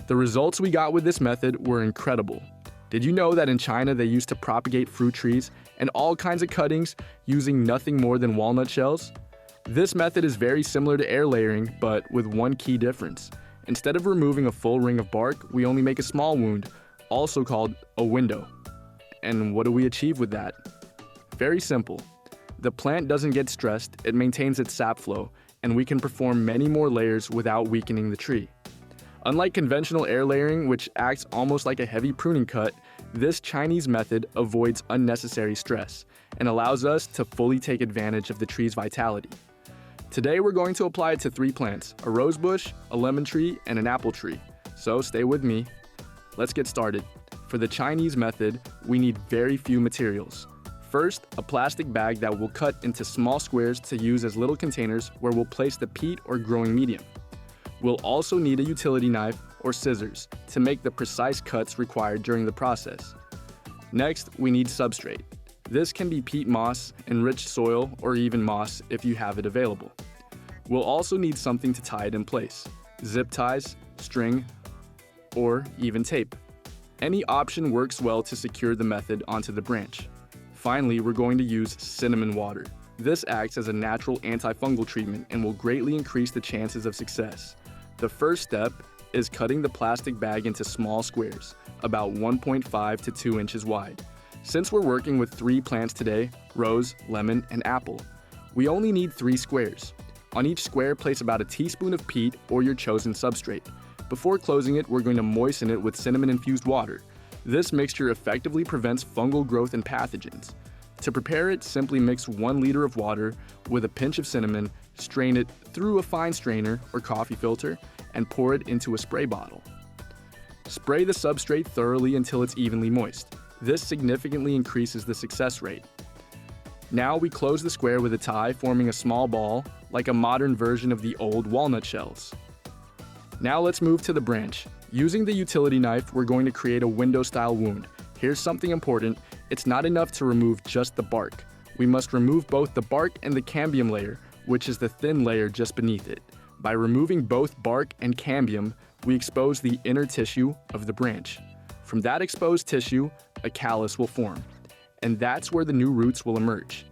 The results we got with this method were incredible. Did you know that in China they used to propagate fruit trees and all kinds of cuttings using nothing more than walnut shells? This method is very similar to air layering, but with one key difference. Instead of removing a full ring of bark, we only make a small wound, also called a window. And what do we achieve with that? Very simple. The plant doesn't get stressed, it maintains its sap flow, and we can perform many more layers without weakening the tree. Unlike conventional air layering, which acts almost like a heavy pruning cut, this Chinese method avoids unnecessary stress and allows us to fully take advantage of the tree's vitality. Today we're going to apply it to 3 plants, a rose bush, a lemon tree, and an apple tree. So stay with me. Let's get started. For the Chinese method, we need very few materials. First, a plastic bag that we'll cut into small squares to use as little containers where we'll place the peat or growing medium. We'll also need a utility knife or scissors to make the precise cuts required during the process. Next, we need substrate. This can be peat moss, enriched soil, or even moss if you have it available. We'll also need something to tie it in place: zip ties, string, or even tape. Any option works well to secure the method onto the branch. Finally, we're going to use cinnamon water. This acts as a natural antifungal treatment and will greatly increase the chances of success. The first step is cutting the plastic bag into small squares, about 1.5 to 2 inches wide. Since we're working with 3 plants today, rose, lemon, and apple, we only need 3 squares. On each square, place about a teaspoon of peat or your chosen substrate. Before closing it, we're going to moisten it with cinnamon-infused water. This mixture effectively prevents fungal growth and pathogens. To prepare it, simply mix 1 liter of water with a pinch of cinnamon, strain it through a fine strainer or coffee filter, and pour it into a spray bottle. Spray the substrate thoroughly until it's evenly moist. This significantly increases the success rate. Now we close the square with a tie, forming a small ball, like a modern version of the old walnut shells. Now let's move to the branch. Using the utility knife, we're going to create a window-style wound. Here's something important: it's not enough to remove just the bark. We must remove both the bark and the cambium layer, which is the thin layer just beneath it. By removing both bark and cambium, we expose the inner tissue of the branch. From that exposed tissue, a callus will form, and that's where the new roots will emerge.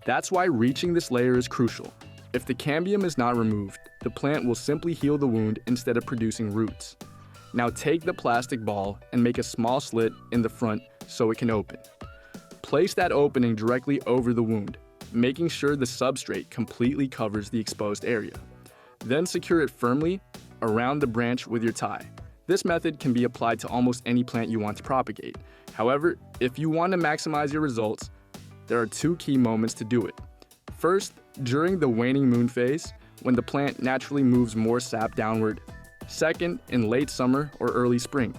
That's why reaching this layer is crucial. If the cambium is not removed, the plant will simply heal the wound instead of producing roots. Now take the plastic ball and make a small slit in the front so it can open. Place that opening directly over the wound, making sure the substrate completely covers the exposed area. Then secure it firmly around the branch with your tie. This method can be applied to almost any plant you want to propagate. However, if you want to maximize your results, there are 2 key moments to do it. First, during the waning moon phase, when the plant naturally moves more sap downward. Second, in late summer or early spring,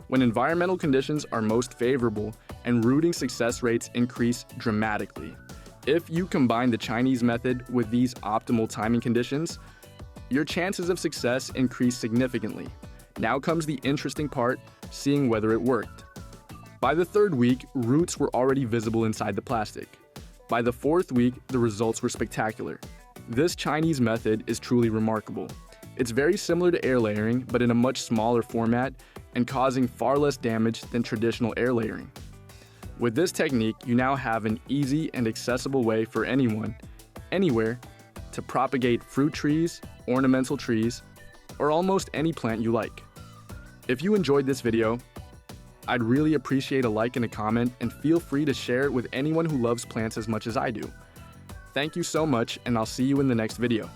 when environmental conditions are most favorable and rooting success rates increase dramatically. If you combine the Chinese method with these optimal timing conditions, your chances of success increase significantly. Now comes the interesting part, seeing whether it worked. By the 3rd week, roots were already visible inside the plastic. By the 4th week, the results were spectacular. This Chinese method is truly remarkable. It's very similar to air layering, but in a much smaller format and causing far less damage than traditional air layering. With this technique, you now have an easy and accessible way for anyone, anywhere, to propagate fruit trees, ornamental trees, or almost any plant you like. If you enjoyed this video, I'd really appreciate a like and a comment, and feel free to share it with anyone who loves plants as much as I do. Thank you so much, and I'll see you in the next video.